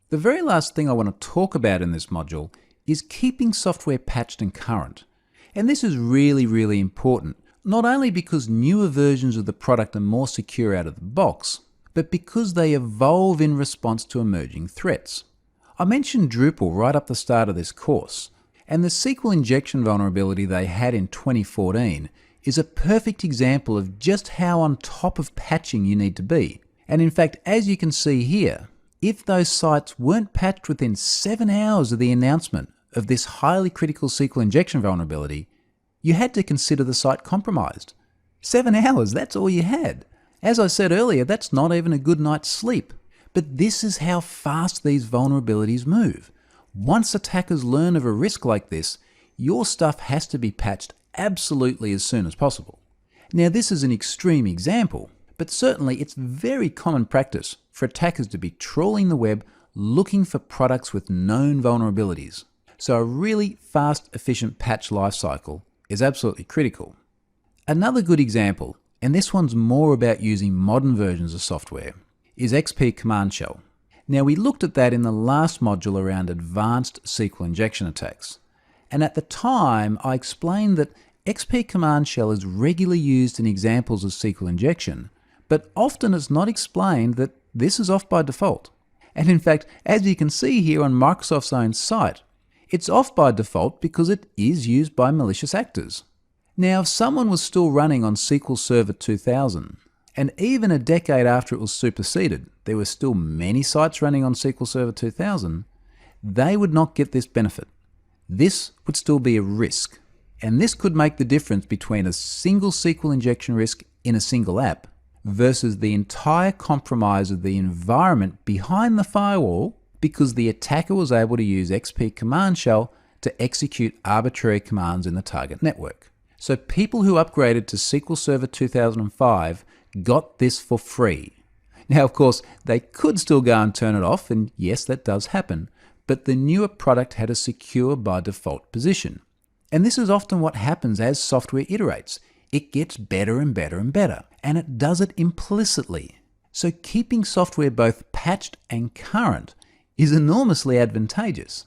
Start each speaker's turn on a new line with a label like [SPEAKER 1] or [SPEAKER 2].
[SPEAKER 1] The very last thing I want to talk about in this module is keeping software patched and current. And this is really important, not only because newer versions of the product are more secure out of the box, but because they evolve in response to emerging threats. I mentioned Drupal right up the start of this course, and the SQL injection vulnerability they had in 2014 is a perfect example of just how on top of patching you need to be. And in fact, as you can see here, if those sites weren't patched within 7 hours of the announcement of this highly critical SQL injection vulnerability, you had to consider the site compromised. 7 hours, that's all you had. As I said earlier, that's not even a good night's sleep. But this is how fast these vulnerabilities move. Once attackers learn of a risk like this, your stuff has to be patched absolutely as soon as possible. Now, this is an extreme example, but certainly it's very common practice for attackers to be trawling the web looking for products with known vulnerabilities. So a really fast, efficient patch lifecycle is absolutely critical. Another good example, and this one's more about using modern versions of software, is XP Command Shell. Now, we looked at that in the last module around advanced SQL injection attacks. And at the time, I explained that XP Command Shell is regularly used in examples of SQL injection, but often it's not explained that this is off by default. And in fact, as you can see here on Microsoft's own site, it's off by default because it is used by malicious actors. Now, if someone was still running on SQL Server 2000, and even a decade after it was superseded, there were still many sites running on SQL Server 2000, they would not get this benefit. This would still be a risk. And this could make the difference between a single SQL injection risk in a single app versus the entire compromise of the environment behind the firewall because the attacker was able to use XP Command Shell to execute arbitrary commands in the target network. So people who upgraded to SQL Server 2005 got this for free. Now, of course, they could still go and turn it off, and yes, that does happen, but the newer product had a secure by default position. And this is often what happens as software iterates. It gets better and better and better, and it does it implicitly. So keeping software both patched and current is enormously advantageous.